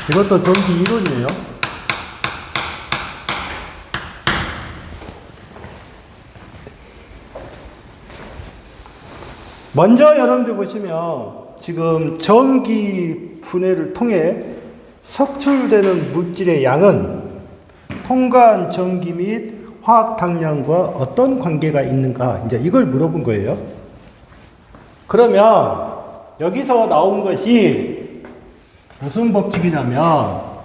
이것도 전기 이론이에요. 먼저 여러분들 보시면 지금 전기 분해를 통해 석출되는 물질의 양은 통과한 전기 및 화학 당량과 어떤 관계가 있는가, 이제 이걸 물어본 거예요. 그러면 여기서 나온 것이 무슨 법칙이냐면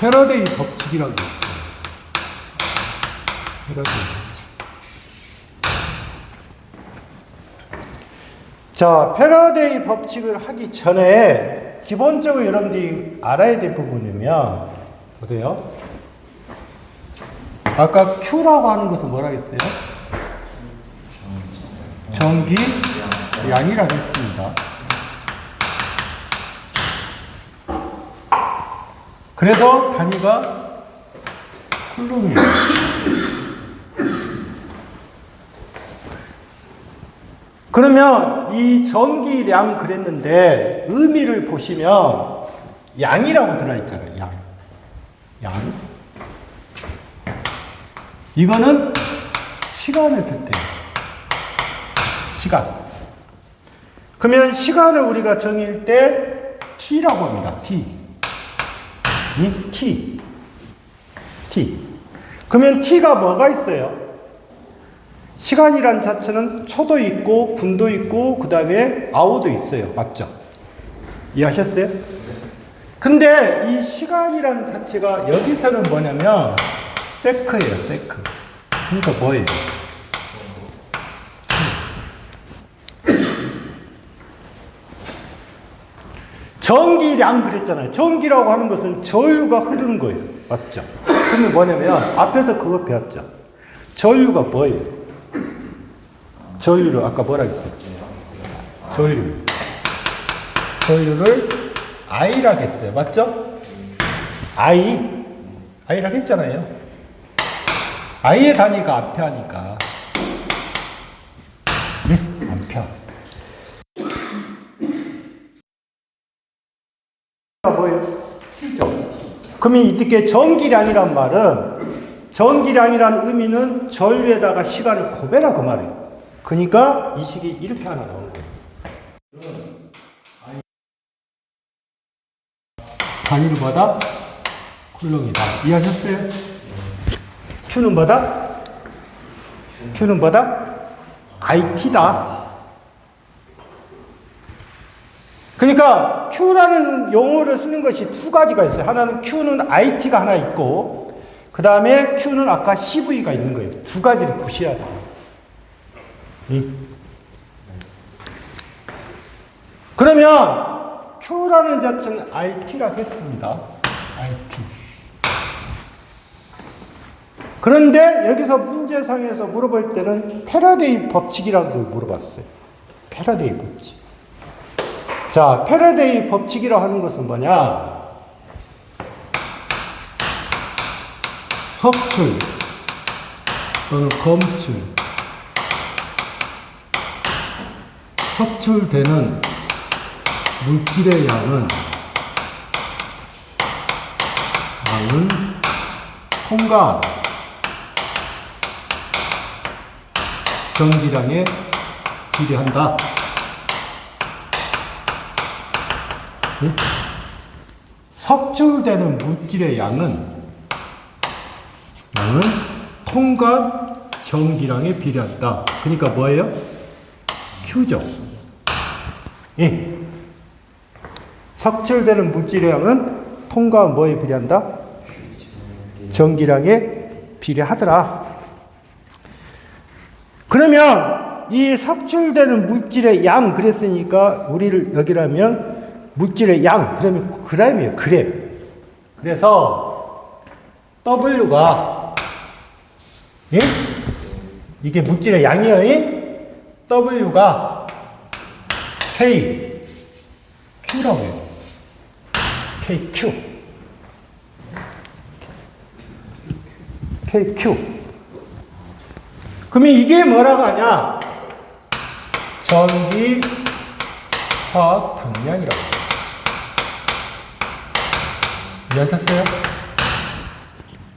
패러데이 법칙이라고 있어요. 패러데이 법칙. 자, 패러데이 법칙을 하기 전에 기본적으로 여러분들이 알아야 될 부분이면, 보세요. 아까 Q라고 하는 것은 뭐라 했어요? 전기 양이라고 했습니다. 그래서 단위가 쿨룸이에요. 그러면 이 전기량 그랬는데 의미를 보시면 양이라고 들어있잖아요. 양. 이거는 시간을 뜻해요. 시간. 그러면 시간을 우리가 정의할 때 T라고 합니다. T. 그러면 T가 뭐가 있어요? 시간이란 자체는 초도 있고 분도 있고 그 다음에 아워도 있어요. 맞죠? 이해하셨어요? 근데 이 시간이란 자체가 여기서는 뭐냐면 세크예요. 세크. 그러니까 뭐예요? 전기량 그랬잖아요. 전기라고 하는 것은 전류가 흐르는 거예요. 맞죠? 그러면 뭐냐면 앞에서 그거 배웠죠. 전류가 뭐예요? 전류를 아까 뭐라 했어요? 전류를 I라고 했어요. 맞죠? I라고 했잖아요. I의 단위가 암페어니까. 암페어. 뭐예요? T죠. 그러면 이때 전기량이란 말은, 전기량이란 의미는 전류에다가 시간을 곱해라 그 말이에요. 그러니까 이 식이 이렇게 하나 나오는 거예요. 단위를 받아 쿨럼이다. 이해하셨어요? Q는 뭐다? Q는 뭐다? IT다. 그러니까 Q라는 용어를 쓰는 것이 두 가지가 있어요. 하나는 Q는 IT가 하나 있고, 그 다음에 Q는 아까 CV가 있는 거예요. 두 가지를 보셔야 돼요. 그러면 Q라는 자체는 IT라고 했습니다. IT. 그런데 여기서 문제상에서 물어볼 때는 패러데이 법칙이라는 걸 물어봤어요. 패러데이 법칙. 자, 패러데이 법칙이라고 하는 것은 뭐냐? 석출 또는 검출, 석출되는 물질의 양은 통과 전기량에 비례한다. 석출되는 물질의 양은 통과 전기량에 비례한다. 그러니까 뭐예요? Q죠. 예. 석출되는 물질의 양은 통과 뭐에 비례한다? 전기량에 비례하더라. 그러면 이 석출되는 물질의 양 그랬으니까 우리를 여기라면 물질의 양 그러면 그램이에요. 그램. 그래서 W가 예? 이게 물질의 양이에요. 예? W가 Q라고 해요. KQ. 그러면 이게 뭐라고 하냐? 전기 화학 당량이라고. 이해하셨어요?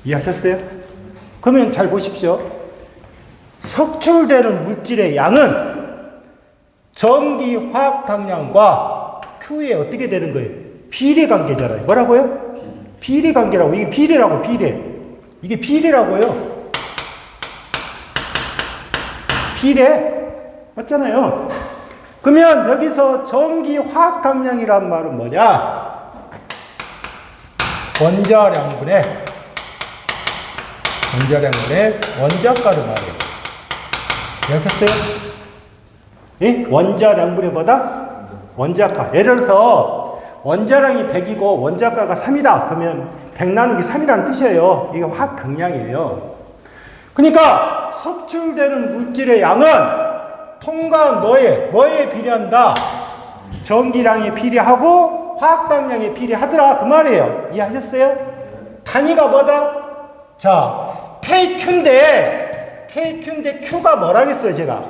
이해하셨어요? 그러면 잘 보십시오. 석출되는 물질의 양은 전기 화학 당량과 Q에 어떻게 되는 거예요? 비례 관계잖아요. 뭐라고요? 비례 관계라고. 이게 비례라고, 비례. 이게 비례라고요. 비례. 맞잖아요. 그러면 여기서 전기 화학 당량이란 말은 뭐냐? 원자량분의 원자가를 말해요. 이해하셨어요? 예? 원자량분의 뭐다? 원자가. 예를 들어서 원자량이 100이고 원자가가 3이다. 그러면 100 나누기 3이라는 뜻이에요. 이게 화학 당량이에요. 그러니까 석출되는 물질의 양은 통과한 뭐에 비례한다? 전기량에 비례하고 화학 당량에 비례하더라. 그 말이에요. 이해하셨어요? 단위가 뭐다? 자, KQ인데 Q가 뭐라겠어요, 제가?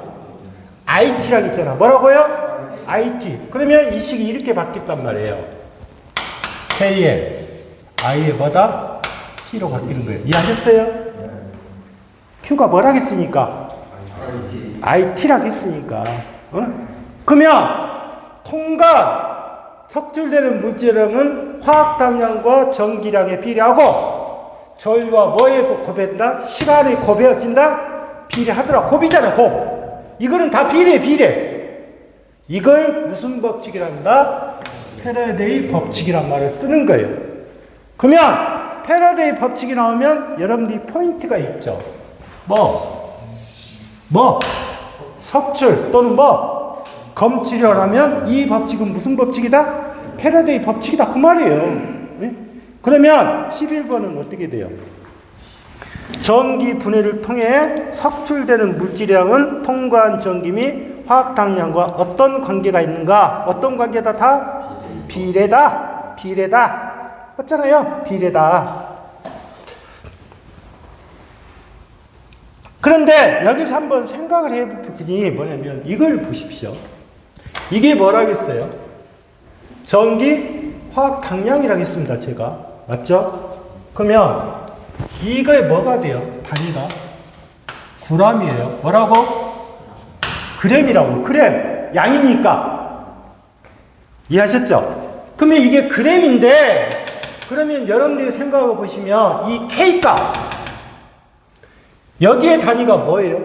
IT라고 했잖아. 뭐라고요? IT. 그러면 이 식이 이렇게 바뀌었단 말이에요. K에 I에 뭐다? T로 바뀌는 거예요. 이해하셨어요? Q가 뭐라겠으니까? IT라고 했으니까. 그러면 석출되는 물질량은 화학 당량과 전기량에 비례하고 전류와 뭐에 곱한다? 시간에 곱해진다? 비례하더라. 곱이잖아, 곱. 이거는 다 비례. 이걸 무슨 법칙이란다? 패러데이 법칙이란 말을 쓰는 거예요. 그러면 패러데이 법칙이 나오면 여러분들이 포인트가 있죠. 석출 또는 검출혈하면 이 법칙은 무슨 법칙이다? 패러데이 법칙이다. 그 말이에요. 네? 그러면 11번은 어떻게 돼요? 전기 분해를 통해 석출되는 물질량은 통과한 전기 및 화학 당량과 어떤 관계가 있는가? 어떤 관계다? 다 비례다. 맞잖아요? 비례다. 그런데 여기서 한번 생각을 해보니 뭐냐면 이걸 보십시오. 이게 뭐라겠어요? 전기 화학 당량이라고 했습니다. 제가. 맞죠? 그러면 이거에 뭐가 돼요? 단위가 g이에요. 뭐라고? g이라고. 그램. 양이니까. 이해하셨죠? 그러면 이게 g인데 그러면 여러분들이 생각해 보시면 이 K값 여기에 단위가 뭐예요?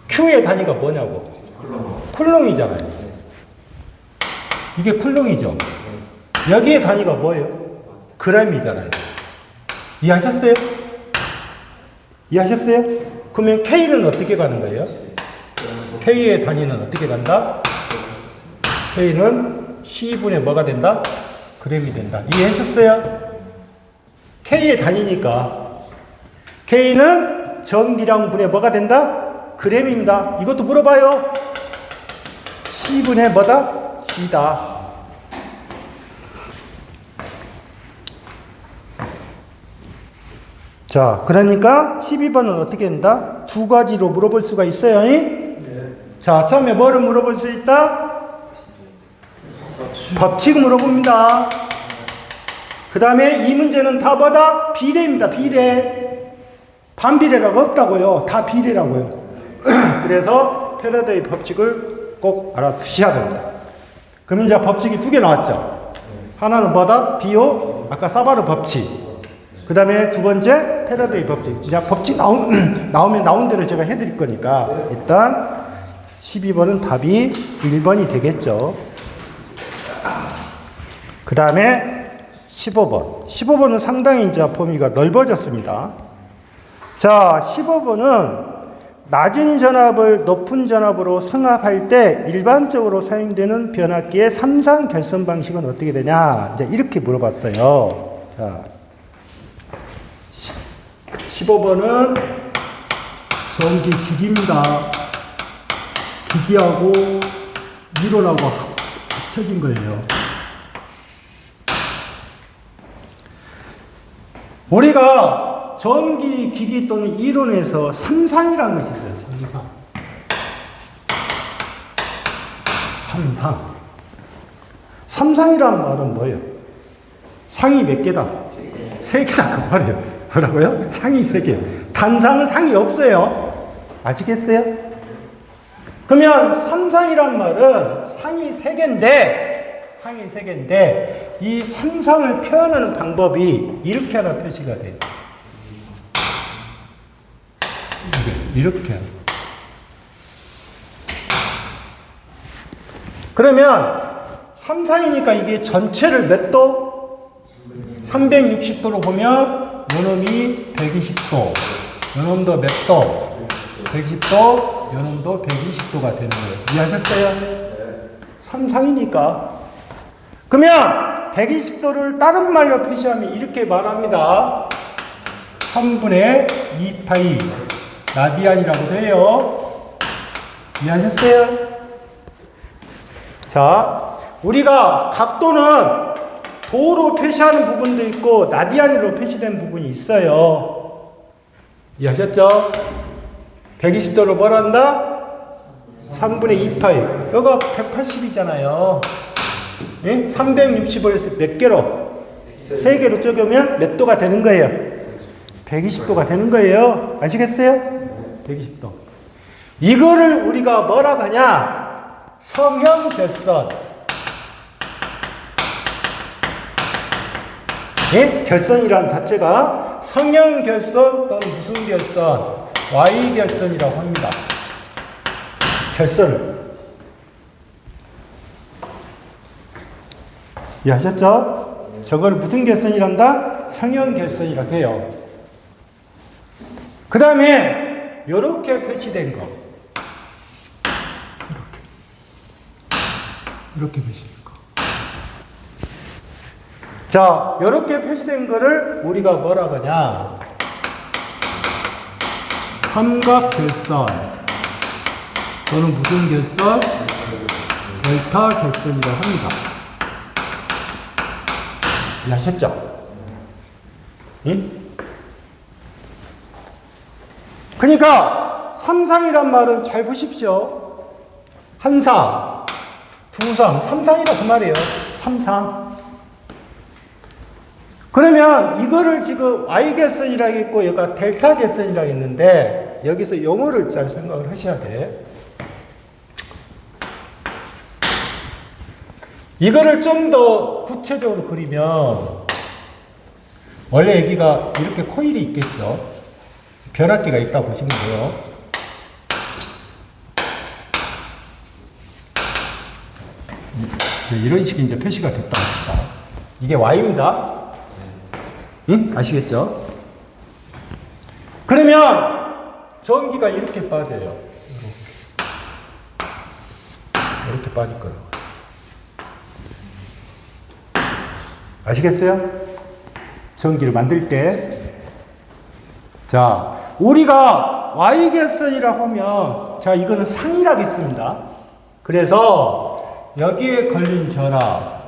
Q의 단위가 뭐냐고? 쿨롱이잖아요. 이게 쿨롱이죠. 여기에 단위가 뭐예요? g이잖아요. 이해하셨어요? 그러면 K는 어떻게 가는 거예요? K의 단위는 어떻게 간다? K는 C분의 뭐가 된다? g이 된다. 이해하셨어요? K의 단위니까 K는 전기량 분의 뭐가 된다? g입니다. 이것도 물어봐요. C분의 뭐다? G다. 자, 그러니까 12번은 어떻게 된다? 두 가지로 물어볼 수가 있어요. 네. 자, 처음에 뭐를 물어볼 수 있다? 법칙 물어봅니다. 그 다음에 이 문제는 다 뭐다? 비례입니다. 비례. 반비례라고 없다고요. 다 비례라고요. 그래서 패러데이 법칙을 꼭 알아두셔야 됩니다. 그럼 이제 법칙이 두 개 나왔죠. 하나는 뭐다? 비오, 아까 사바르 법칙. 그 다음에 두 번째 패러데이 법칙. 이제 법칙 나오면 나온 대로 제가 해드릴 거니까 일단 12번은 답이 1번이 되겠죠. 그 다음에 15번. 15번은 상당히 이제 범위가 넓어졌습니다. 자, 15번은 낮은 전압을 높은 전압으로 승합할 때 일반적으로 사용되는 변압기의 3상 결선 방식은 어떻게 되냐? 이제 이렇게 물어봤어요. 자, 15번은 전기 기기입니다. 기기하고 이론하고 합쳐진 거예요. 우리가 전기 기기 또는 이론에서 3상이라는 것이 있어요. 3상. 삼상. 삼상이란 말은 뭐예요? 상이 몇 개다? 세 개다 그 말이에요. 뭐라고요? 상이 세 개. 단상은 상이 없어요. 아시겠어요? 그러면 삼상이란 말은 상이 세 개인데, 이 삼상을 표현하는 방법이 이렇게 하나 표시가 돼요. 이렇게. 그러면 삼상이니까 이게 전체를 몇 도? 360도로 보면 요놈이 120도, 요놈도 몇 도? 120도, 요놈도 120도가 되는 거예요. 이해하셨어요? 삼상이니까. 그러면 120도를 다른 말로 표시하면 이렇게 말합니다. 3분의 2파이 라디안이라고도 해요. 이해하셨어요? 자, 우리가 각도는 도로 표시하는 부분도 있고 라디안으로 표시된 부분이 있어요. 이해하셨죠? 120도로 뭘 한다? 3분의 2파이. 여기가 180이잖아요. 예? 360을 몇 개로? 3개로 쪼개면 몇 도가 되는 거예요? 120도가 되는 거예요. 아시겠어요? 120도. 이거를 우리가 뭐라고 하냐? 성형결선. 예? 결선이란 자체가 성형결선 또는 무슨 결선? Y결선이라고 합니다. 결선을. 이해하셨죠? 저걸 무슨 결선이란다? 성형결선이라고 해요. 그 다음에 이렇게 표시된 거. 이렇게 표시된 거. 자, 이렇게 표시된 거를 우리가 뭐라고 하냐? 삼각결선 또는 무슨 결선? 델타 결선이라고 합니다. 이해하셨죠? 응? 그러니까 삼상이란 말은 잘 보십시오. 한상, 두상, 삼상이라 그 말이에요. 삼상. 그러면 이거를 지금 Y결선이라고 했고 여기가 델타 결선이라고 했는데 여기서 용어를 잘 생각을 하셔야 돼. 이거를 좀 더 구체적으로 그리면 원래 여기가 이렇게 코일이 있겠죠. 변압기가 있다고 보시면 돼요. 이런 식의 이제 표시가 됐다 합시다. 이게 Y입니다. 응? 아시겠죠? 그러면 전기가 이렇게 빠져요. 이렇게 빠질 거예요. 아시겠어요? 전기를 만들 때. 자, 우리가 Y결선이라고 하면, 자, 이거는 상이라고 했습니다. 그래서 여기에 걸린 전압,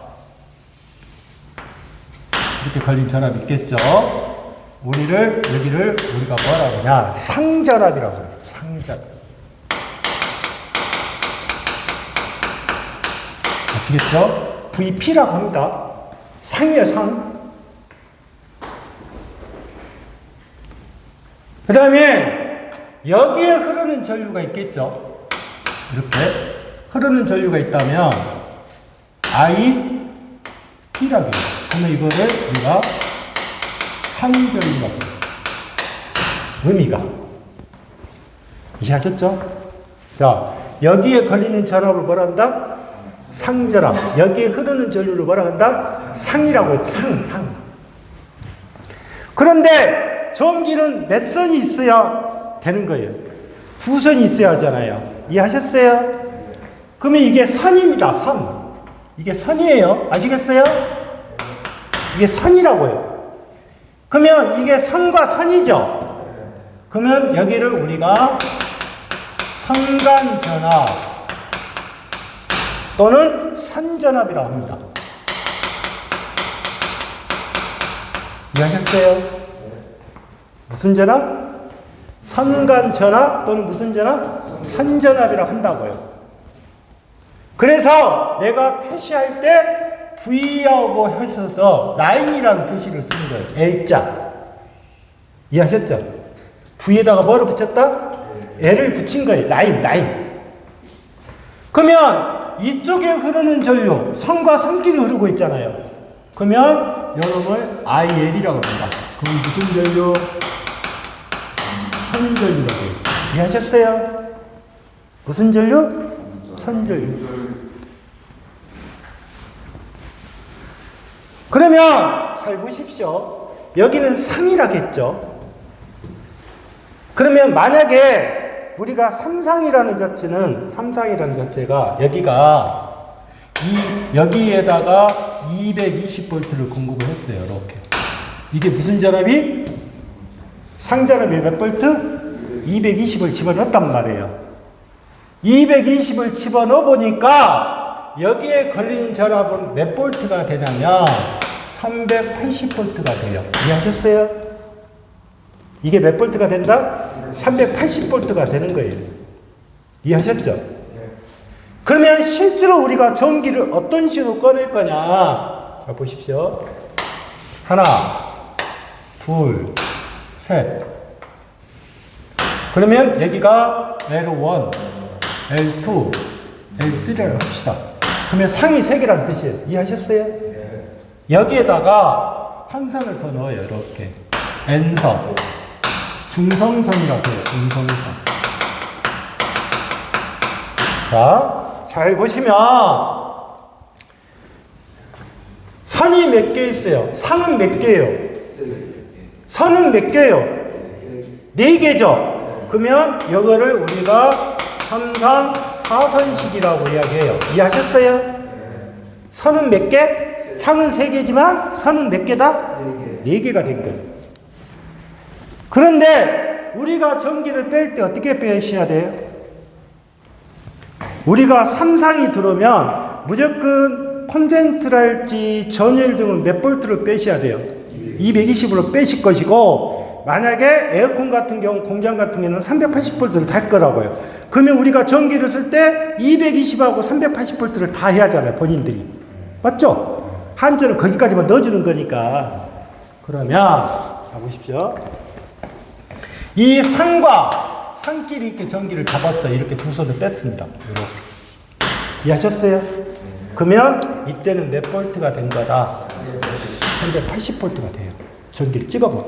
이렇게 걸린 전압 있겠죠? 여기를 우리가 뭐라고 하냐? 상전압이라고 해요. 상전압. 아시겠죠? VP라고 합니다. 상이에요, 상. 그 다음에 여기에 흐르는 전류가 있겠죠? 이렇게 흐르는 전류가 있다면 IP라고 해요. 그러면 이거를 우리가 상전류라고 해요. 의미가. 이해하셨죠? 자, 여기에 걸리는 전압을 뭐라 한다? 상전압. 여기에 흐르는 전류를 뭐라 한다? 상이라고 해요. 상. 그런데 전기는 몇 선이 있어야 되는 거예요? 두 선이 있어야 하잖아요. 이해하셨어요? 그러면 이게 선입니다. 선. 이게 선이에요. 아시겠어요? 이게 선이라고요. 그러면 이게 선과 선이죠. 그러면 여기를 우리가 선간전압 또는 선전압이라고 합니다. 이해하셨어요? 무슨 전압? 선간전압 또는 무슨 전압? 선전압이라고 한다고요. 그래서 내가 표시할 때 V하고 하셔서 라인이라는 표시를 쓰는 거예요. L자. 이해하셨죠? V에다가 뭐를 붙였다? L을 붙인 거예요. 라인. 그러면 이쪽에 흐르는 전류, 선과 선끼리 흐르고 있잖아요. 그러면 이놈을 IL이라고 합니다. 그럼 무슨 전류? 선전류라고 해요. 이해하셨어요? 무슨 전류? 선전류. 그러면 잘 보십시오. 여기는 상이라겠죠. 그러면 만약에 우리가 삼상이라는 자체가 여기에다가 220V를 공급을 했어요. 이렇게. 이게 무슨 전압이? 상전압이 몇 볼트? 220을 집어넣었단 말이에요. 220을 집어넣어 보니까 여기에 걸리는 전압은 몇 볼트가 되냐면 380V가 돼요. 이해하셨어요? 이게 몇 볼트가 된다? 380V가 되는 거예요. 이해하셨죠? 그러면 실제로 우리가 전기를 어떤 식으로 꺼낼 거냐? 자, 보십시오. 하나, 둘, 셋. 그러면 여기가 L1, L2, L3라고 합시다. 그러면 상이 3개라는 뜻이에요. 이해하셨어요? 여기에다가 한선을 더 넣어요. 이렇게. N선. 중성선이라고 해요. 중성선. 자, 잘 보시면 선이 몇 개 있어요? 상은 몇 개예요? 선은 몇 개예요? 4개죠? 그러면 이거를 우리가 선상 4선식이라고 이야기해요. 이해하셨어요? 선은 몇 개? 상은 3개지만 선은 몇 개다? 4개가 된 거예요. 그런데 우리가 전기를 뺄 때 어떻게 빼셔야 돼요? 우리가 삼상이 들어오면 무조건 콘센트랄지 전열 등은 몇 볼트를 빼셔야 돼요? 220으로 빼실 것이고, 만약에 에어컨 같은 경우, 공장 같은 경우는 380V를 달 거라고요. 그러면 우리가 전기를 쓸 때 220하고 380V를 다 해야 하잖아요, 본인들이. 맞죠? 한전은 거기까지만 넣어주는 거니까. 그러면, 자, 보십시오. 이 상과 상끼리 이렇게 전기를 잡았어. 이렇게 두 손을 뺐습니다. 이렇게. 이해하셨어요? 그러면 이때는 몇 볼트가 된 거다? 380V가 돼요. 전기를 찍어봐.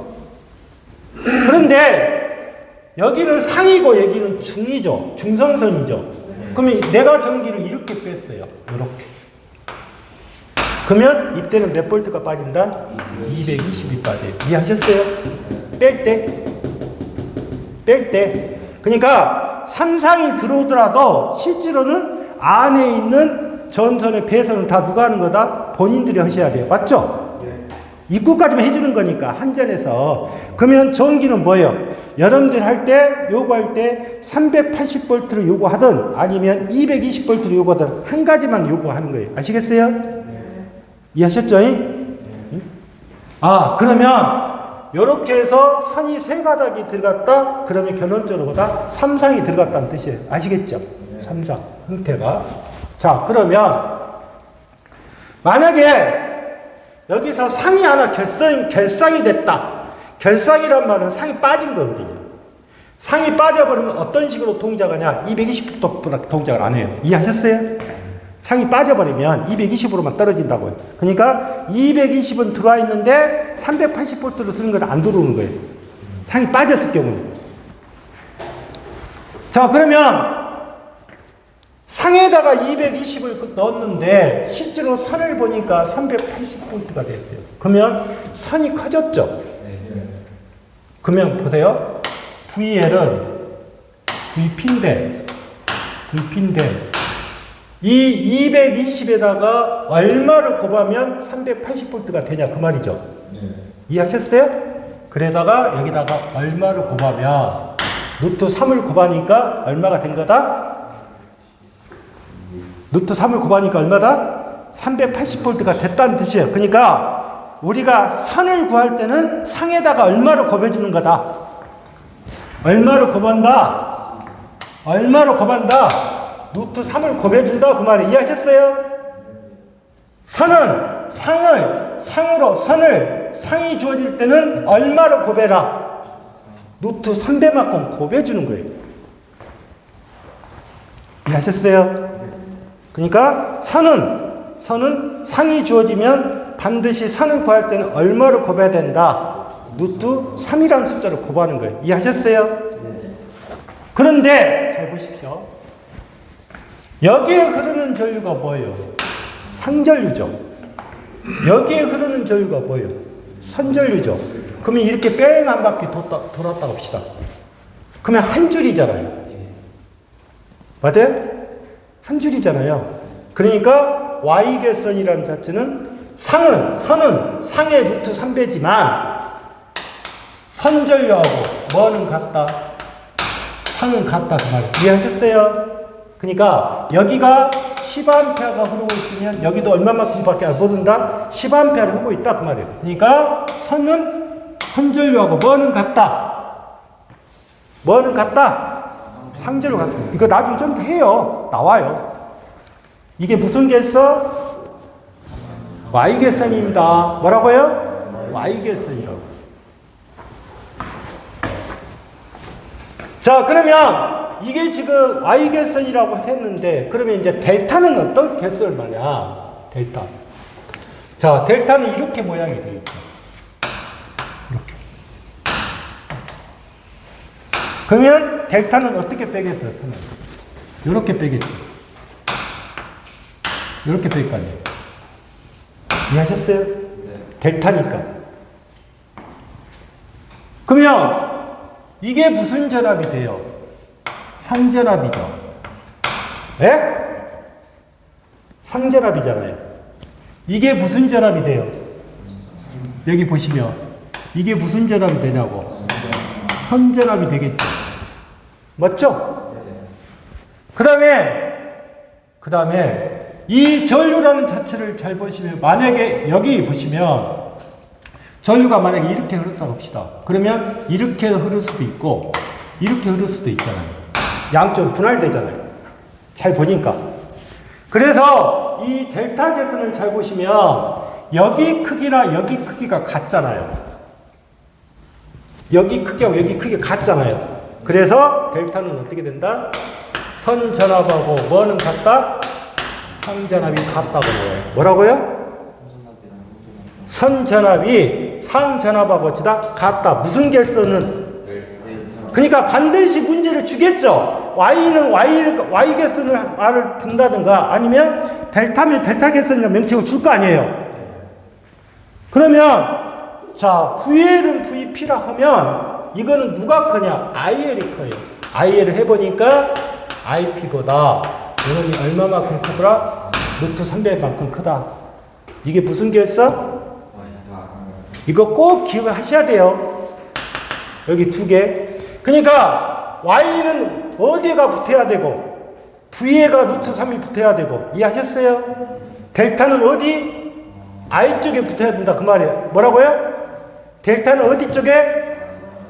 그런데 여기는 상이고 여기는 중이죠. 중성선이죠. 그러면 내가 전기를 이렇게 뺐어요. 이렇게. 그러면 이때는 몇 볼트가 빠진다? 220이 빠져요. 이해하셨어요? 뺄 때. 그러니까 삼상이 들어오더라도 실제로는 안에 있는 전선의 배선은 다 누가 하는 거다? 본인들이 하셔야 돼요. 맞죠? 입구까지만 해주는 거니까 한전에서. 그러면 전기는 뭐예요? 여러분들 할 때 요구할 때 380V를 요구하든 아니면 220V를 요구하든 한 가지만 요구하는 거예요. 아시겠어요? 이해하셨죠? 그러면 이렇게 해서 선이 3가닥이 들어갔다? 그러면 결론적으로 보다 삼상이 들어갔다는 뜻이에요. 아시겠죠? 삼상 형태가. 자, 그러면 만약에 여기서 상이 하나 결상이 됐다. 결상이란 말은 상이 빠진 거거든요. 상이 빠져버리면 어떤 식으로 동작하냐? 220도보다 동작을 안 해요. 이해하셨어요? 상이 빠져버리면 220으로만 떨어진다고요. 그러니까 220은 들어와 있는데 380V를 쓰는 건 안 들어오는 거예요. 상이 빠졌을 경우는. 자, 그러면 상에다가 220을 넣었는데 실제로 선을 보니까 380V가 됐어요. 그러면 선이 커졌죠. 그러면 보세요. VL은 VP인데 이 220에다가 얼마를 곱하면 380V가 되냐 그 말이죠. 이해하셨어요? 그래다가 여기다가 얼마를 곱하면 루트 3을 곱하니까 얼마가 된 거다? 루트 3을 곱하니까 얼마다? 380V가 됐다는 뜻이에요. 그러니까 우리가 선을 구할 때는 상에다가 얼마를 곱해주는 거다? 얼마를 곱한다? 루트 3을 곱해준다 그 말이에요. 이해하셨어요? 선은 상이 주어질 때는 얼마로 곱해라? 루트 3배만큼 곱해주는 거예요. 이해하셨어요? 그러니까 선은 상이 주어지면 반드시 선을 구할 때는 얼마로 곱해야 된다? 루트 3이라는 숫자를 곱하는 거예요. 이해하셨어요? 그런데 잘 보십시오. 여기에 흐르는 전류가 뭐예요? 상전류죠. 여기에 흐르는 전류가 뭐예요? 선전류죠. 그러면 이렇게 뺑 한 바퀴 돌았다 봅시다. 그러면 한 줄이잖아요. 맞아요? 한 줄이잖아요. 그러니까 Y계선이라는 자체는 선은 상의 루트 3배지만 선전류하고 뭐는 같다? 상은 같다 그 말이에요. 이해하셨어요? 그러니까 여기가 10A가 흐르고 있으면 여기도 얼마만큼밖에 안 흐른다? 10A를 흐르고 있다 그 말이에요. 그러니까 선전류하고 뭐는 같다? 뭐는 같다? 상전류 같다. 이거 나중에 좀 더 해요. 나와요. 이게 무슨 계선? Y계선입니다. 뭐라고요? Y계선이라고. 자, 그러면 이게 지금 Y계선이라고 했는데, 그러면 이제 델타는 어떤 계선을 말이야? 델타. 자, 델타는 이렇게 모양이 되어 있죠. 이렇게. 그러면 델타는 어떻게 빼겠어요? 선을? 이렇게 빼겠죠. 이렇게 뺄 거 아니에요. 이해하셨어요? 네. 델타니까. 그러면 이게 무슨 전압이 돼요? 상전압이죠. 예? 상전압이잖아요. 이게 무슨 전압이 돼요? 여기 보시면 이게 무슨 전압이 되냐고? 선전압이 되겠죠. 맞죠? 그 다음에 이 전류라는 자체를 잘 보시면 만약에 여기 보시면 전류가 만약에 이렇게 흐른다고 합시다. 그러면 이렇게 흐를 수도 있고 이렇게 흐를 수도 있잖아요. 양쪽으로 분할되잖아요. 잘 보니까. 그래서 이 델타 계선을 잘 보시면 여기 크기나 여기 크기가 같잖아요. 여기 크기하고 여기 크기가 같잖아요. 그래서 델타는 어떻게 된다? 선전압하고 뭐는 같다? 상전압이 같다고 해요. 뭐라고요? 선전압이 상전압하고 어찌다 같다. 무슨 결선은? 그러니까 반드시 문제를 주겠죠. Y계선을 말을 든다든가 아니면 델타면 델타 계선이라는 명칭을 줄 거 아니에요. 그러면 자 VL은 VP라 하면 이거는 누가 크냐? IL이 커요. IL을 해보니까 IP보다 이놈이 얼마만큼 크더라? 루트 3배만큼 크다. 이게 무슨 결선? 이거 꼭 기억하셔야 돼요. 여기 두 개. 그러니까 Y는 어디가 붙어야 되고 V에가 루트 3이 붙어야 되고 이해하셨어요? 델타는 어디? I 쪽에 붙어야 된다 그 말이에요. 뭐라고요? 델타는 어디 쪽에?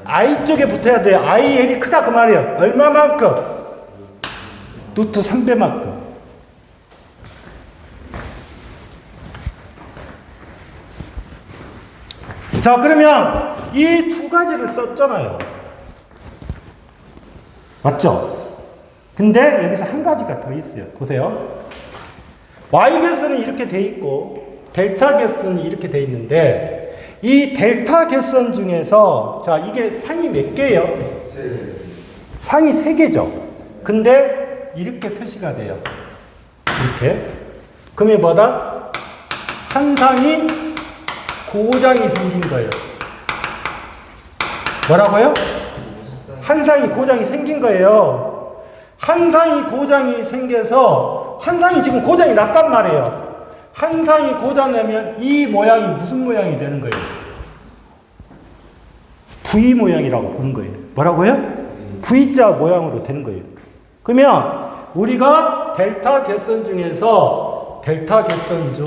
I 쪽에 붙어야 돼요. IL이 크다 그 말이에요. 얼마만큼? 루트 3배만큼. 자, 그러면 이 두 가지를 썼잖아요. 맞죠? 근데 여기서 한 가지가 더 있어요. 보세요. Y계선은 이렇게 돼 있고 델타 계선이 이렇게 돼 있는데 이 델타 계선 중에서 자, 이게 상이 몇 개예요? 상이 3개죠. 근데 이렇게 표시가 돼요. 이렇게. 그러면 뭐다? 한 상이 고장이 생긴 거예요. 뭐라고요? 한 상이 고장이 생긴 거예요. 한 상이 고장이 생겨서 한 상이 지금 고장이 났단 말이에요. 한 상이 고장 나면 이 모양이 무슨 모양이 되는 거예요? V 모양이라고 보는 거예요. 뭐라고요? V자 모양으로 되는 거예요. 그러면 우리가 델타 계선 중에서 델타 계선 중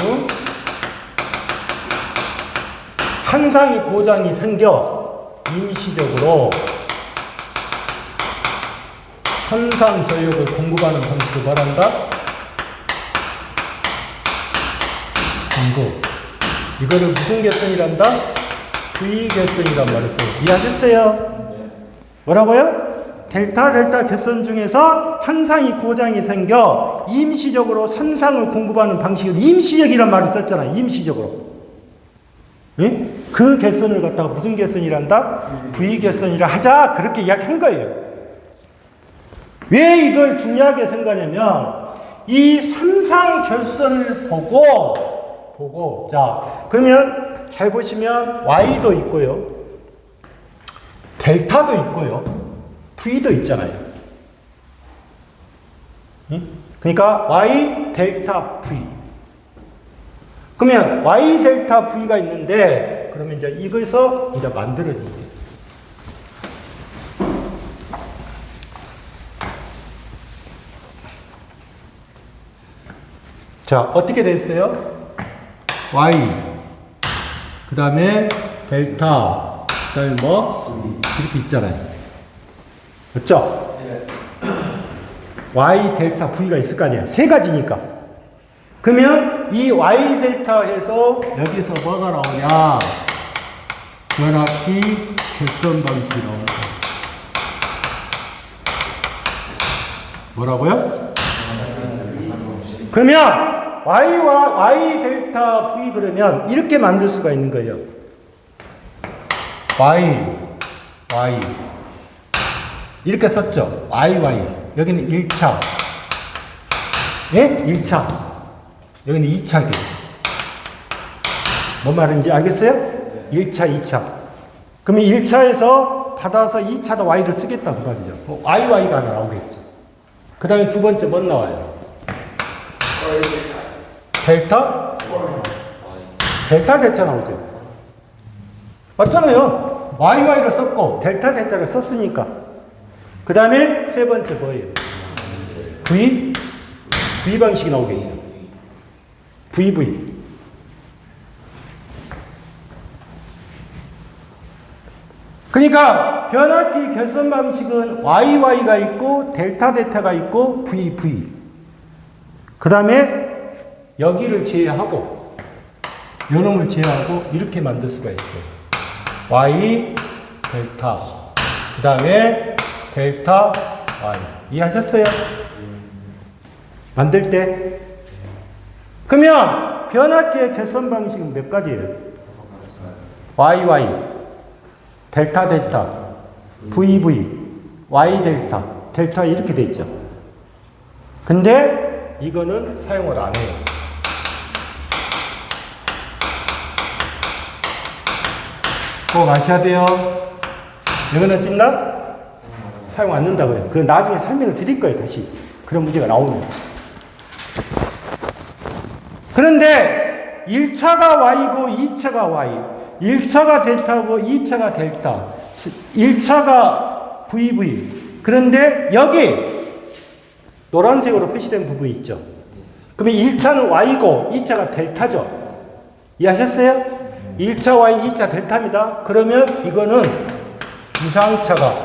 한 상이 고장이 생겨 임시적으로 선상 전력을 공급하는 방식을 말한다? 공급. 이거를 무슨 개선이란다? V 개선이란 말을 써요. 이해하셨어요? 뭐라고요? 델타 개선 중에서 항상이 고장이 생겨 임시적으로 선상을 공급하는 방식을 임시적이란 말을 썼잖아요. 임시적으로. 예? 그 개선을 갖다가 무슨 개선이란다? V 개선이라 하자. 그렇게 이야기한 거예요. 왜 이걸 중요하게 생각하냐면 이 삼상 결선을 보고 자 그러면 잘 보시면 Y도 있고요. 델타도 있고요. V도 있잖아요. 응? 그러니까 Y 델타 V. 그러면 Y 델타 V가 있는데 그러면 이제 이거에서 이제 만들어진 게 자, 어떻게 됐어요? Y, 그 다음에 델타, 그 다음에 뭐? 이렇게 있잖아요. 맞죠? Y, 델타, V가 있을 거 아니에요. 세 가지니까. 그러면 이 Y 델타에서 여기서 뭐가 나오냐? 변압기 개선 방식이 나옵니다. 뭐라고요? 그러면 Y와 Y 델타 V 그러면 이렇게 만들 수가 있는 거예요. Y 이렇게 썼죠. Y 여기는 1차 예? 1차 여기는 2차게 뭔 말인지 알겠어요? 1차 2차 그러면 1차에서 받아서 2차도 Y를 쓰겠다 그 말이죠. Y가 하나 나오겠죠. 그 다음에 두 번째 뭐 나와요? 델타? 델타 나오죠. 맞잖아요. YY를 썼고 델타를 썼으니까. 그 다음에 세 번째 뭐예요? V 방식이 나오겠죠. VV. 그러니까 변압기 결선 방식은 YY가 있고 델타가 있고 VV. 그 다음에 여기를 제외하고 요놈을 제외하고 이렇게 만들 수가 있어요. Y 델타 그 다음에 델타 Y 이해하셨어요? 만들 때 그러면 변압기의 개선 방식은 몇 가지예요? YY 델타 VV Y 델타 이렇게 돼 있죠. 근데 이거는 사용을 안 해요. 꼭 아셔야 돼요. 이거는 찐다? 사용 안 한다고요. 그 나중에 설명을 드릴 거예요, 다시. 그런 문제가 나오면. 그런데 1차가 Y고 2차가 Y. 1차가 델타고 2차가 델타. 1차가 VV. 그런데 여기 노란색으로 표시된 부분이 있죠. 그러면 1차는 Y고 2차가 델타죠. 이해하셨어요? 1차 Y, 2차 델타입니다. 그러면 이거는 유상차가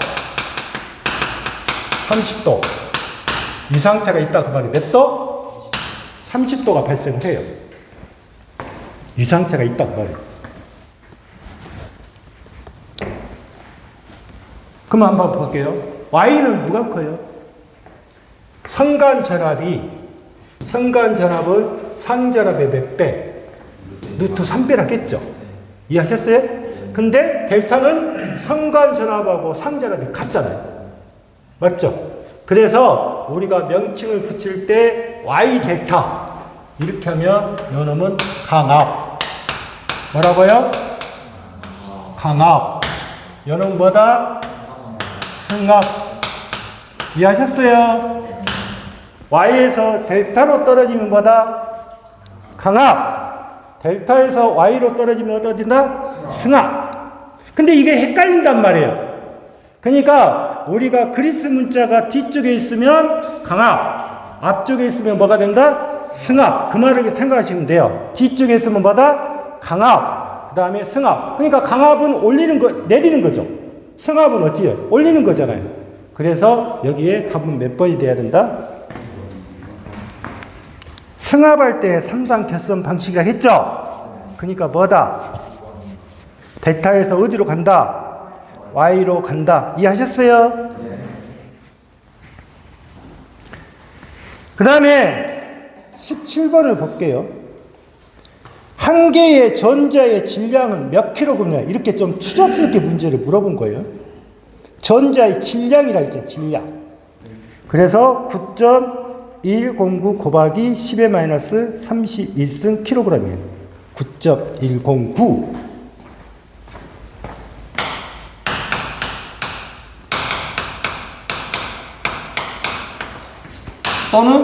30도. 유상차가 있다 그 말이 몇 도? 30도가 발생해요. 유상차가 있다 그 말이에요. 그럼 한번 볼게요. Y는 누가 커요? 성간전압은 상전압의 몇 배? 루트 3배라 겠죠. 이해하셨어요? 근데 델타는 성간전압하고 상전압이 같잖아요. 맞죠? 그래서 우리가 명칭을 붙일 때 Y 델타 이렇게 하면 요놈은 강압. 뭐라고요? 강압. 요놈은 뭐다? 승압. 이해하셨어요? Y에서 델타로 떨어지면 뭐다? 강압. 델타에서 Y로 떨어지면 어떠진다? 승압. 근데 이게 헷갈린단 말이에요. 그러니까 우리가 그리스 문자가 뒤쪽에 있으면 강압, 앞쪽에 있으면 뭐가 된다? 승압. 그 말을 생각하시면 돼요. 뒤쪽에 있으면 뭐다? 강압, 그 다음에 승압. 그러니까 강압은 올리는 거, 내리는 거죠. 승압은 어찌요? 올리는 거잖아요. 그래서 여기에 답은 몇 번이 돼야 된다? 승합할 때 삼상 결선 방식이라 했죠? 그러니까 뭐다? 델타에서 어디로 간다? Y로 간다. 이해하셨어요? 그 다음에 17번을 볼게요. 한 개의 전자의 질량은 몇 킬로그램이냐? 이렇게 좀 추잡스럽게 문제를 물어본 거예요. 전자의 질량이라 했죠. 질량. 그래서 9.109 곱하기 10의 마이너스 31승 킬로그램이에요. 9.109. 또는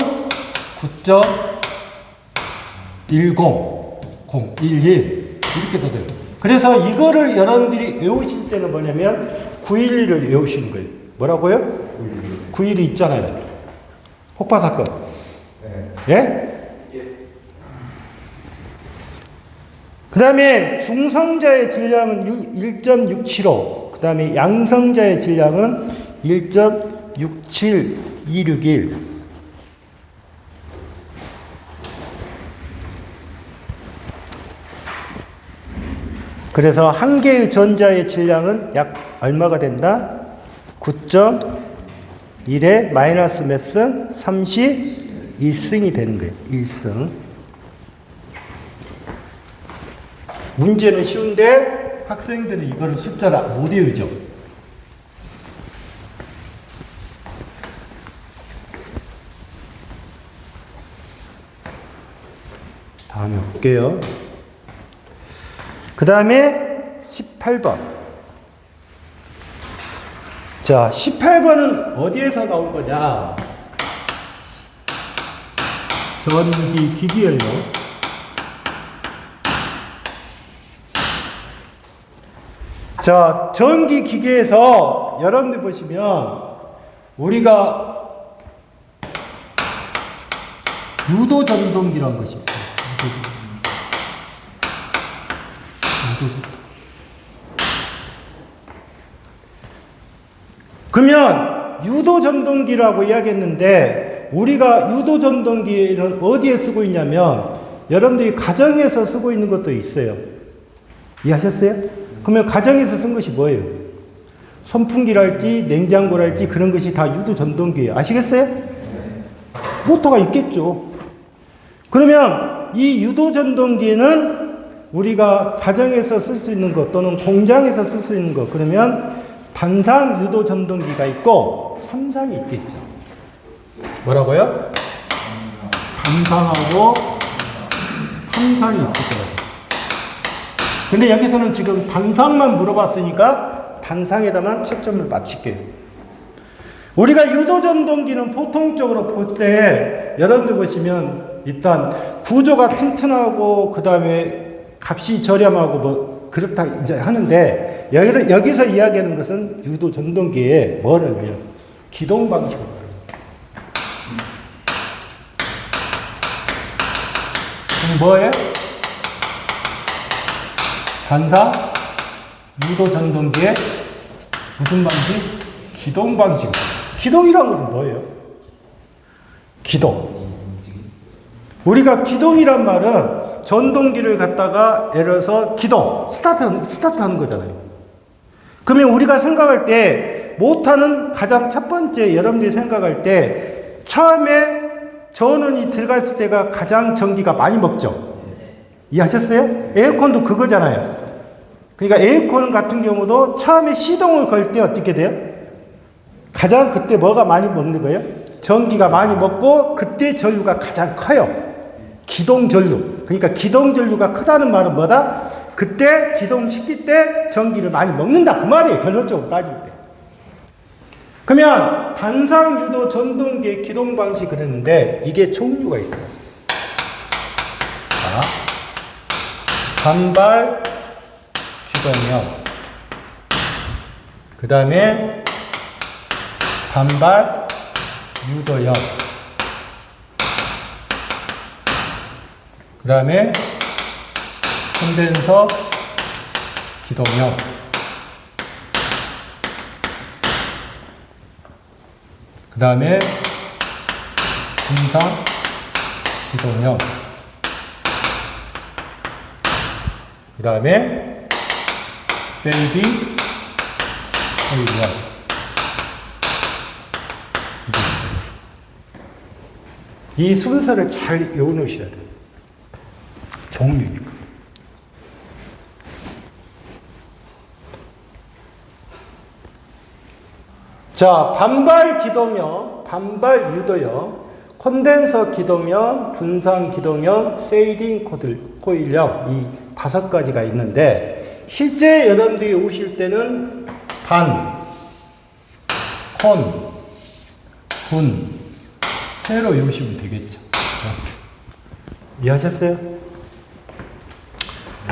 9.10011 이렇게 도 돼요. 그래서 이거를 여러분들이 외우실 때는 뭐냐면 911을 외우시는 거예요. 뭐라고요? 911이 있잖아요. 폭파 사건. 예? 그 다음에 중성자의 질량은 1.675. 그 다음에 양성자의 질량은 1.67261. 그래서 한 개의 전자의 질량은 약 얼마가 된다? 9.1에 마이너스 몇 승? 31승이 되는 거예요. 1승. 문제는 쉬운데 학생들이 이거를 숫자를 못 외우죠. 다음에 볼게요. 그 다음에 18번. 자, 18번은 어디에서 나온 거냐? 전기 기기연료. 자, 전기 기계에서 여러분들 보시면 우리가 유도 전동기라는 것이 있어요. 그러면 유도전동기라고 이야기했는데 우리가 유도전동기는 어디에 쓰고 있냐면 여러분들이 가정에서 쓰고 있는 것도 있어요. 이해하셨어요? 그러면 가정에서 쓴 것이 뭐예요? 선풍기랄지 냉장고랄지 그런 것이 다 유도전동기예요. 아시겠어요? 모터가 있겠죠. 그러면 이 유도전동기는 우리가 가정에서 쓸 수 있는 것 또는 공장에서 쓸 수 있는 것 그러면 단상 유도 전동기가 있고 삼상이 있겠죠. 뭐라고요? 단상하고 삼상이 있을 거예요. 근데 여기서는 지금 단상만 물어봤으니까 단상에다만 초점을 맞출게요. 우리가 유도 전동기는 보통적으로 볼 때 여러분들 보시면 일단 구조가 튼튼하고 그 다음에 값이 저렴하고 뭐 그렇다 이제 하는데 여기서 이야기하는 것은 유도 전동기의 뭐냐면 기동 방식을 말합니다. 그럼 뭐예요? 단상 유도 전동기의 무슨 방식? 기동 방식. 기동이란 것은 뭐예요? 기동. 우리가 기동이란 말은 전동기를 갖다가 예를 들어서 기동, 스타트 하는 거잖아요. 그러면 우리가 생각할 때 모터는 가장 첫 번째 여러분들이 생각할 때 처음에 전원이 들어갔을 때가 가장 전기가 많이 먹죠. 이해하셨어요? 에어컨도 그거잖아요. 그러니까 에어컨 같은 경우도 처음에 시동을 걸 때 어떻게 돼요? 가장 그때 뭐가 많이 먹는 거예요? 전기가 많이 먹고 그때 전류가 가장 커요. 기동 전류. 그러니까 기동 전류가 크다는 말은 뭐다? 그때 기동시킬 때 전기를 많이 먹는다. 그 말이에요. 결론적으로 따질 때. 그러면 단상 유도 전동기의 기동 방식 그랬는데 이게 종류가 있어요. 자, 단발 규동형. 그 다음에 단발 유도형. 그 다음에 콘덴서 기동형. 다음에 분산 기동형, 그 다음에 셀비 코일형. 이 순서를 잘 외워놓으셔야 돼요. 종류니까. 자, 반발 기동형, 반발 유도형, 콘덴서 기동형, 분산 기동형, 세이딩 코일형, 이 5가지가 있는데, 실제 여러분들이 오실 때는 반, 콘, 분, 세로 외우시면 되겠죠. 이해하셨어요?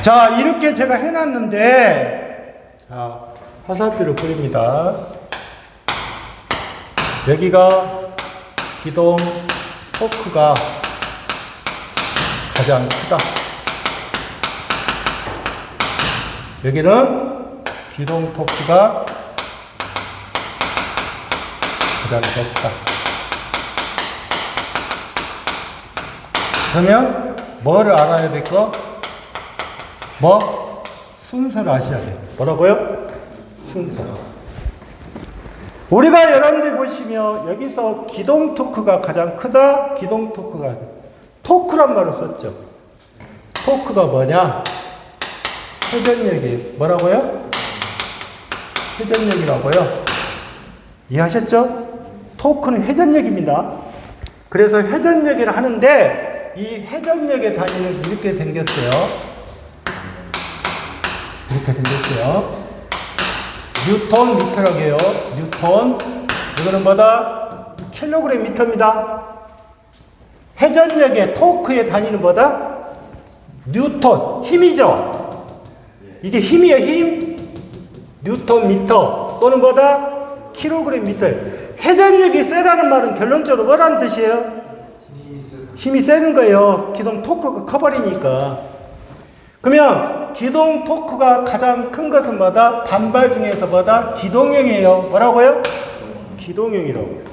자, 이렇게 제가 해놨는데, 자, 화살표를 그립니다. 여기가 기동 토크가 가장 크다. 여기는 기동 토크가 가장 적다. 그러면 뭐를 알아야 될까? 뭐? 순서를 아셔야 돼요. 뭐라고요? 순서. 우리가 여러분들 보시면 여기서 기동 토크가 가장 크다. 기동 토크가 토크란 말을 썼죠. 토크가 뭐냐? 회전력이 뭐라고요? 회전력이라고요. 이해하셨죠? 토크는 회전력입니다. 그래서 회전력을 하는데 이 회전력의 단위는 이렇게 생겼어요. 이렇게 생겼어요. 뉴턴 미터라고 해요. 뉴턴. 이거는 뭐다? 킬로그램 미터입니다. 회전력의 토크의 단위는 뭐다? 뉴턴. 힘이죠? 이게 힘이에요, 힘. 뉴턴 미터. 또는 뭐다? 킬로그램 미터. 회전력이 세다는 말은 결론적으로 뭐라는 뜻이에요? 힘이 세는 거예요. 기동 토크가 커버리니까. 그러면 기동 토크가 가장 큰 것은 뭐다? 반발 중에서 뭐다? 기동형이에요. 뭐라고요? 기동형이라고.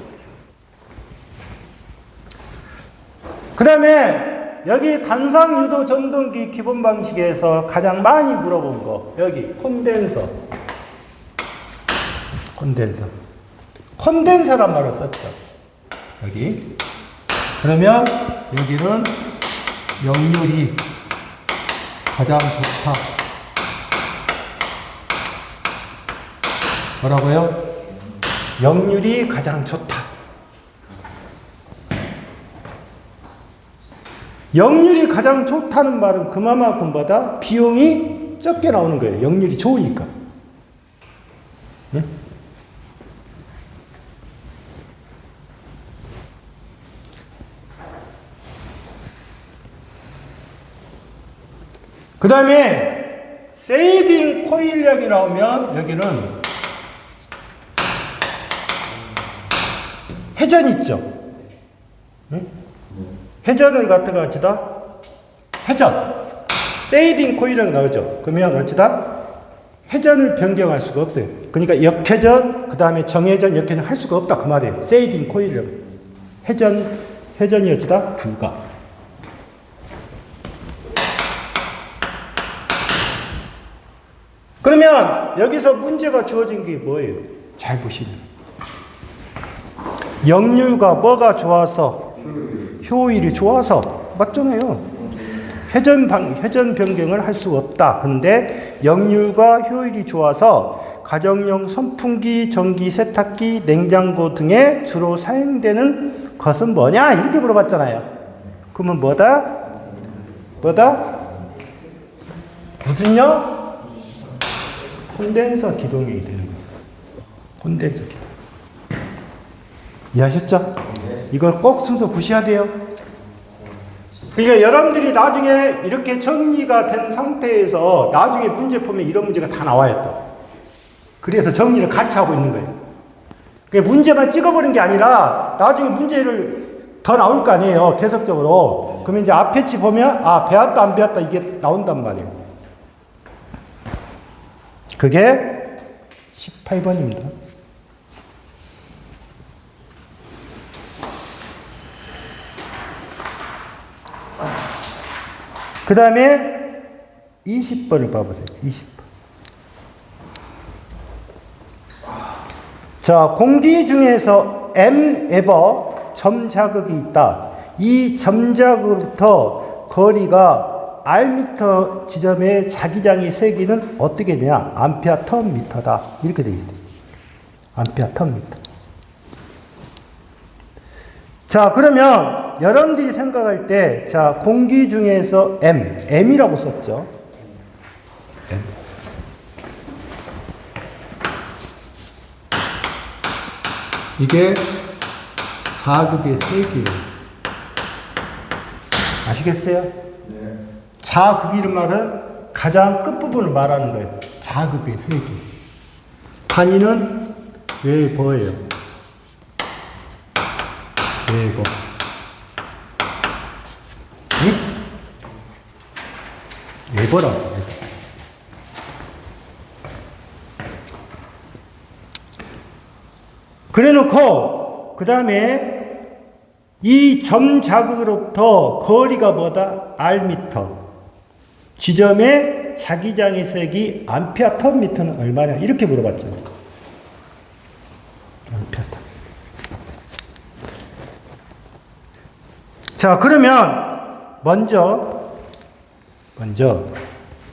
그 다음에 여기 단상 유도 전동기 기본 방식에서 가장 많이 물어본 거. 여기 콘덴서. 콘덴서. 콘덴서란 말을 썼죠. 여기. 그러면 여기는 역률이 가장 좋다. 뭐라고요? 역률이 가장 좋다. 역률이 가장 좋다는 말은 그만큼 보다 비용이 적게 나오는 거예요. 역률이 좋으니까. 네? 그 다음에 세이빙 코일력이 나오면 여기는 회전 있죠. 네? 회전을 갖다가 어찌다? 회전. 세이빙 코일력이 나오죠. 그러면 어찌다? 회전을 변경할 수가 없어요. 그러니까 역회전, 그 다음에 정회전, 역회전 할 수가 없다. 그 말이에요. 세이빙 코일력. 회전이 어찌다? 불가. 그러면 여기서 문제가 주어진 게 뭐예요? 잘 보시면 역률과 뭐가 좋아서 효율이 좋아서 맞잖아요. 회전 변경을 할 수가 없다. 근데 역률과 효율이 좋아서 가정용 선풍기, 전기 세탁기, 냉장고 등에 주로 사용되는 것은 뭐냐? 이렇게 물어봤잖아요. 그러면 뭐다? 무슨요? 콘덴서 기동이 되는 거예요. 콘덴서 기동. 이해하셨죠? 이걸 꼭 순서 보셔야 돼요. 그러니까 여러분들이 나중에 이렇게 정리가 된 상태에서 나중에 문제 보면 이런 문제가 다 나와요 또. 그래서 정리를 같이 하고 있는 거예요. 그러니까 문제만 찍어버린 게 아니라 나중에 문제를 더 나올 거 아니에요. 계속적으로. 그러면 이제 앞에 치 보면 배웠다 안 배웠다 이게 나온단 말이에요. 그게 18번입니다. 그 다음에 20번을 봐보세요. 20번. 자, 공기 중에서 M에버 점자극이 있다. 이 점자극으로부터 거리가 R미터 지점의 자기장의 세기는 어떻게 되냐? 암페어 턴 미터다. 이렇게 되어 있어요. 암페어 턴 미터. 자, 그러면 여러분들이 생각할 때, 자, 공기 중에서 M이라고 썼죠. M. 이게 자극의 세기예요. 아시겠어요? 네. 자극이란 말은 가장 끝부분을 말하는 거예요. 자극의 세기. 단위는 웨버예요. 웨버. 응? 웨버라고 해요. 그래 놓고, 그 다음에 이 점 자극으로부터 거리가 뭐다? R미터. 지점의 자기장의 색이 암페어 턴 미터는 얼마냐? 이렇게 물어봤잖아요. 암페어 턴. 자, 그러면 먼저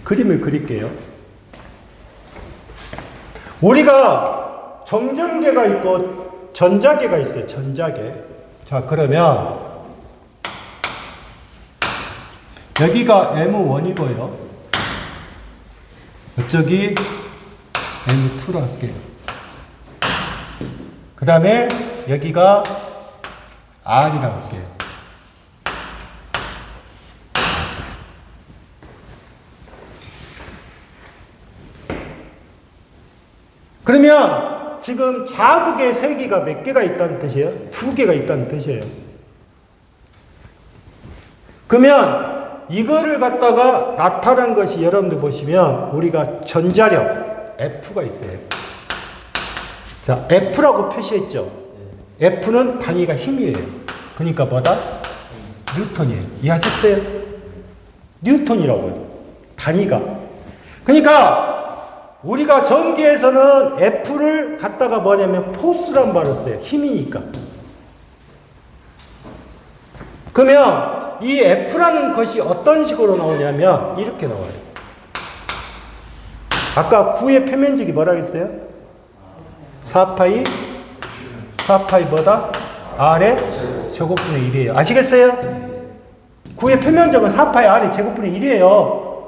그림을 그릴게요. 우리가 정전계가 있고 전자계가 있어요. 전자계. 자, 그러면 여기가 M1이고요. 이쪽이 M2로 할게요. 그 다음에 여기가 R이라고 할게요. 그러면 지금 자극의 세기가 몇 개가 있다는 뜻이에요? 2개가 있다는 뜻이에요. 그러면 이거를 갖다가 나타난 것이 여러분들 보시면 우리가 전자력 F가 있어요. 자, F라고 표시했죠. F는 단위가 힘이에요. 그러니까 뭐다? 뉴턴이에요. 이해하셨어요? 뉴턴이라고요. 단위가. 그러니까 우리가 전기에서는 F를 갖다가 뭐냐면 포스란 말을 써요. 힘이니까. 그러면 이 F라는 것이 어떤 식으로 나오냐면 이렇게 나와요. 아까 9의 표면적이 뭐라고 했어요? 4파이 뭐다? R의 제곱분의 1이에요. 아시겠어요? 9의 표면적은 4파이 R의 제곱분의 1이에요.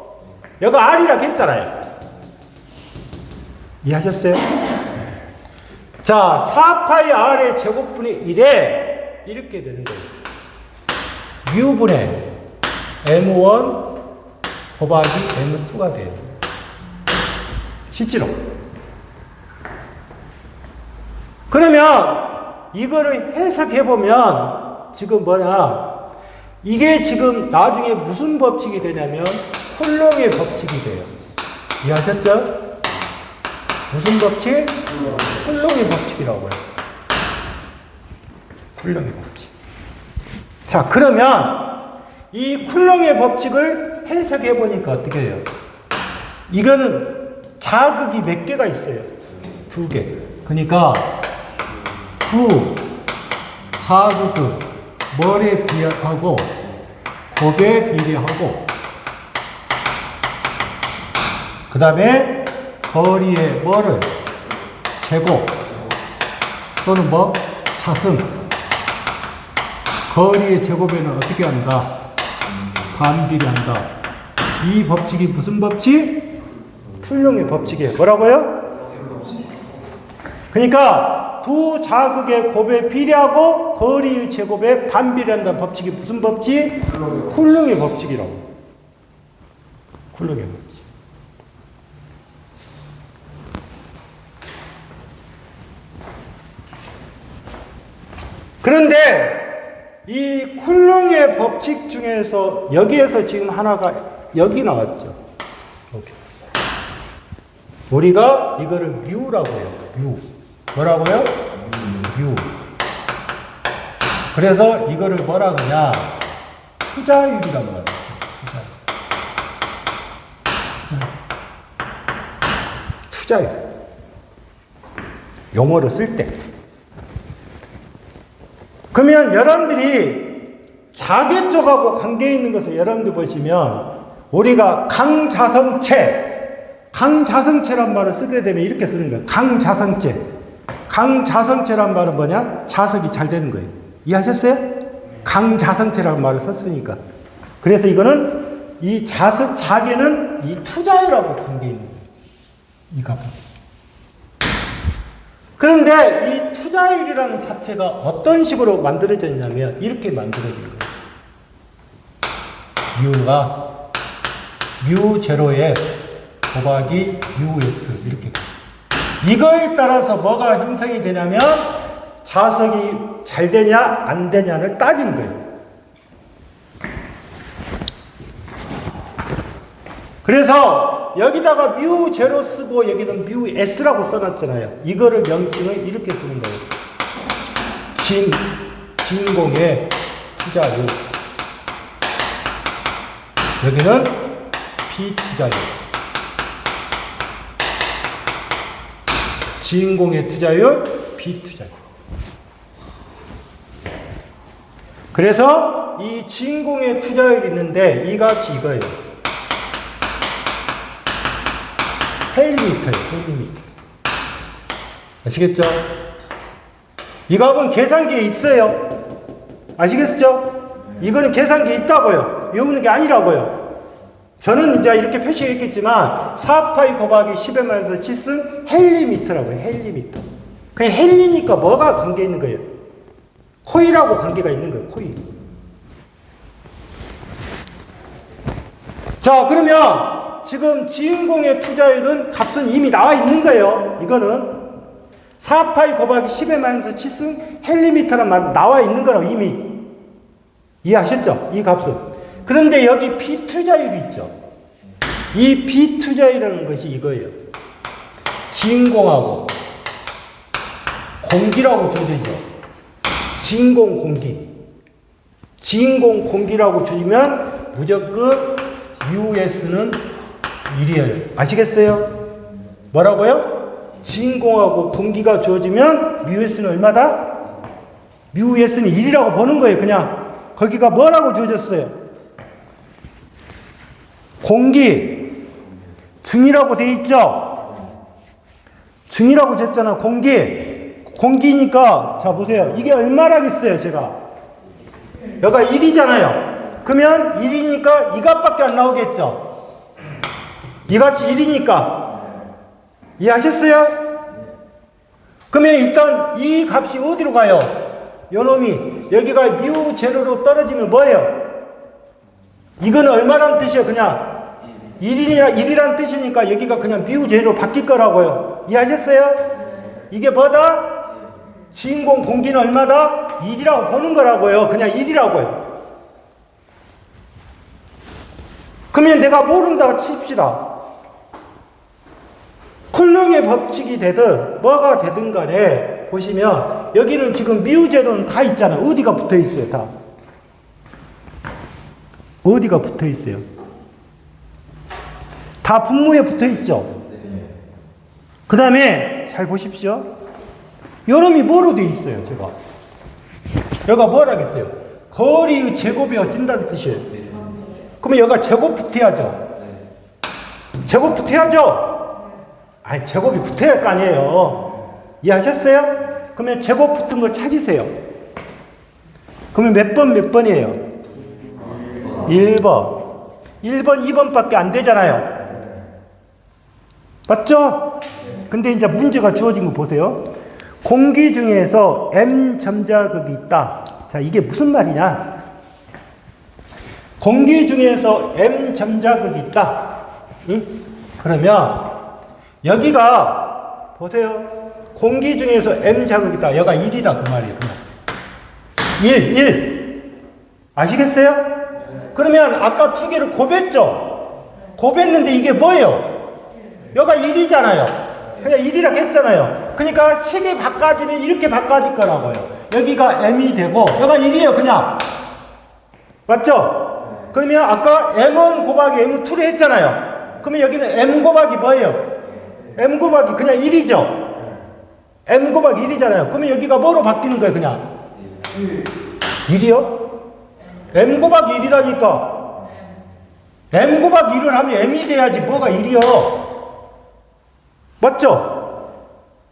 여기 R이라고 했잖아요. 이해하셨어요? 자, 4파이 R의 제곱분의 1에 이렇게 되는 거예요. 뮤분의 M1 곱하기 M2가 돼요. 실제로. 그러면 이거를 해석해보면 지금 뭐냐, 이게 지금 나중에 무슨 법칙이 되냐면 쿨롱의 법칙이 돼요. 이해하셨죠? 무슨 법칙? 쿨롱의 법칙이라고 해요. 쿨롱의 법칙. 자, 그러면 이 쿨롱의 법칙을 해석해 보니까 어떻게 해요? 이거는 자극이 몇 개가 있어요? 2개. 그러니까 두 자극을 뭐에 비하고 곱에 비례하고 그 다음에 거리의 뭐를 제곱 또는 뭐 차승 거리의 제곱에는 어떻게 한다? 반비례한다. 이 법칙이 무슨 법칙? 쿨롱의 법칙이에요. 뭐라고요? 그러니까 두 자극의 곱에 비례하고 거리의 제곱에 반비례한다는 법칙이 무슨 법칙? 쿨롱의 법칙이라고. 쿨롱의 법칙. 그런데 이 쿨롱의 법칙 중에서 여기에서 지금 하나가 여기 나왔죠. 이렇게. 우리가 이거를 뮤라고 해요. 뮤. 뭐라고요? 뮤. 그래서 이거를 뭐라 그러냐? 투자율이란 말이에요. 투자율. 투자예요. 용어로 쓸 때. 그러면 여러분들이 자기 쪽하고 관계 있는 것을 여러분들 보시면 우리가 강자성체란 말을 쓰게 되면 이렇게 쓰는 거예요. 강자성체란 말은 뭐냐? 자석이 잘 되는 거예요. 이해하셨어요? 강자성체라는 말을 썼으니까. 그래서 이거는 이 자개는 이 투자율하고 관계 있는 거예요. 이 값은. 그런데 이 투자율이라는 자체가 어떤 식으로 만들어졌냐면 이렇게 만들어진 거예요. 뮤가 뮤0에 곱하기 뮤s 이렇게. 이거에 따라서 뭐가 형성이 되냐면 자석이 잘 되냐 안 되냐를 따지는 거예요. 그래서 여기다가 뮤0 쓰고 여기는 뮤s라고 써놨잖아요. 이거를 명칭을 이렇게 쓰는 거예요. 진공의 투자율. 여기는 비투자율. 진공의 투자율, 비투자율. 그래서 이 진공의 투자율이 있는데 이 값이 이거예요. 헬리미터예요. 헬리미터. 아시겠죠? 이 값은 계산기에 있어요. 아시겠죠? 이거는 계산기에 있다고요. 외우는 게 아니라고요. 저는 이제 이렇게 표시했겠지만 4파이 곱하기 10의 마이너스 7승 헬리미터라고요. 헬리미터. 그냥 헬리니까 뭐가 관계 있는 거예요? 코일하고 관계가 있는 거예요. 코일. 자, 그러면 지금 진공의 투자율은 값은 이미 나와 있는 거예요. 이거는 4파이 곱하기 10의 마이너스 7승 헬리미터란 말 나와 있는 거라고 이미. 이해하셨죠? 이 값은. 그런데 여기 비투자율이 있죠. 이 비투자율이라는 것이 이거예요. 진공하고 공기라고 줘야죠. 진공 공기. 진공 공기라고 주면 무조건 US는 1이에요. 아시겠어요? 뭐라고요? 진공하고 공기가 주어지면 US는 얼마다? US는 1이라고 보는 거예요. 그냥 거기가 뭐라고 주어졌어요? 공기 중이라고 돼 있죠? 중이라고 줬잖아. 공기니까 자 보세요. 이게 얼마라겠어요? 제가 여기가 1이잖아요. 그러면 1이니까 이 값밖에 안 나오겠죠? 이 값이 1이니까 이해하셨어요? 그러면 일단 이 값이 어디로 가요? 요놈이 여기가 뮤0로 떨어지면 뭐예요? 이거는 얼마란 뜻이에요? 그냥 1이란 뜻이니까 여기가 그냥 뮤0로 바뀔 거라고요. 이해하셨어요? 이게 뭐다? 진공 공기는 얼마다? 1이라고 보는 거라고요. 그냥 1이라고요. 그러면 내가 모른다고 칩시다. 쿨롱의 법칙이 되든 뭐가 되든 간에 보시면 여기는 지금 뮤0는 다 있잖아요. 어디가 붙어 있어요? 다. 어디가 붙어 있어요? 다 분모에 붙어 있죠? 그 다음에 잘 보십시오. 요놈이 뭐로 되어 있어요? 제가 여기가 뭐라겠어요? 거리의 제곱이 어찐다는 뜻이에요. 그러면 여기가 제곱 붙어야죠. 제곱 붙어야죠. 아니 제곱이 붙어야 할 거 아니에요. 이해하셨어요? 그러면 제곱 붙은 걸 찾으세요. 그러면 몇 번이에요? 1번. 1번, 2번밖에 안 되잖아요. 맞죠? 근데 이제 문제가 주어진 거 보세요. 공기 중에서 M 점자극이 있다. 자, 이게 무슨 말이냐? 공기 중에서 M 점자극이 있다. 응? 그러면 여기가 보세요. 공기 중에서 M 자극이 있다. 여기가 1이다 그 말이에요. 그냥. 1. 아시겠어요? 그러면 아까 두 개를 곱했죠? 곱했는데 이게 뭐예요? 여기가 1이잖아요. 그냥 1이라고 했잖아요. 그러니까 식이 바꿔지면 이렇게 바꿔질 거라고요. 여기가 M이 되고 여기가 1이에요. 그냥. 맞죠? 그러면 아까 M1 곱하기 M2를 했잖아요. 그러면 여기는 M 곱하기 뭐예요? m 곱하기 그냥 1이죠. m 곱하기 1이잖아요. 그러면 여기가 뭐로 바뀌는 거예요, 그냥? 1이요? m 곱하기 1이라니까. m 곱하기 1을 하면 m이 돼야지 뭐가 1이요. 맞죠?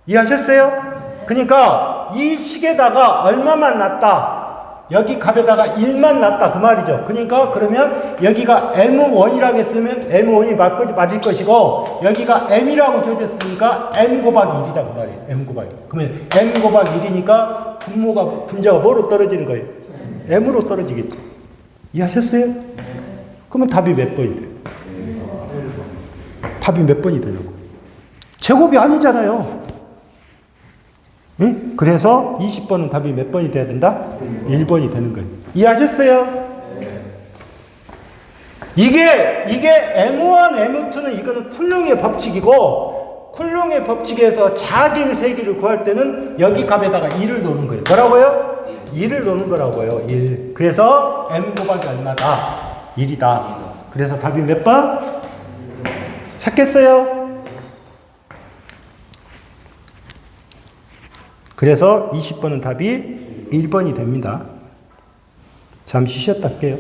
이해하셨어요? 그러니까 이 식에다가 얼마만 났다. 여기 값에다가 1만 났다. 그 말이죠. 그러니까 그러면 여기가 m1이라고 했으면 m1이 맞을 것이고 여기가 m이라고 줘졌으니까 m 곱하기 1이다. 그 말이에요. m 곱하기. 그러면 m 곱하기 1이니까 분자가 뭐로 떨어지는 거예요? m으로 떨어지겠죠. 이해하셨어요? 그러면 답이 몇 번이 돼요? 답이 몇 번이 되냐고. 제곱이 아니잖아요. 응? 그래서 20번은 답이 몇 번이 돼야 된다? 1번이 되는 거예요. 이해하셨어요? 이게 M1, M2는 이거는 쿨룡의 법칙이고, 쿨룡의 법칙에서 자기 세기를 구할 때는 여기 값에다가 1을 놓는 거예요. 뭐라고요? 1을 놓는 거라고요. 1. 그래서 M 곱하기 얼마다? 1이다. 그래서 답이 몇 번? 찾겠어요? 그래서 20번은 답이 1번이 됩니다. 잠시 쉬었다 할게요.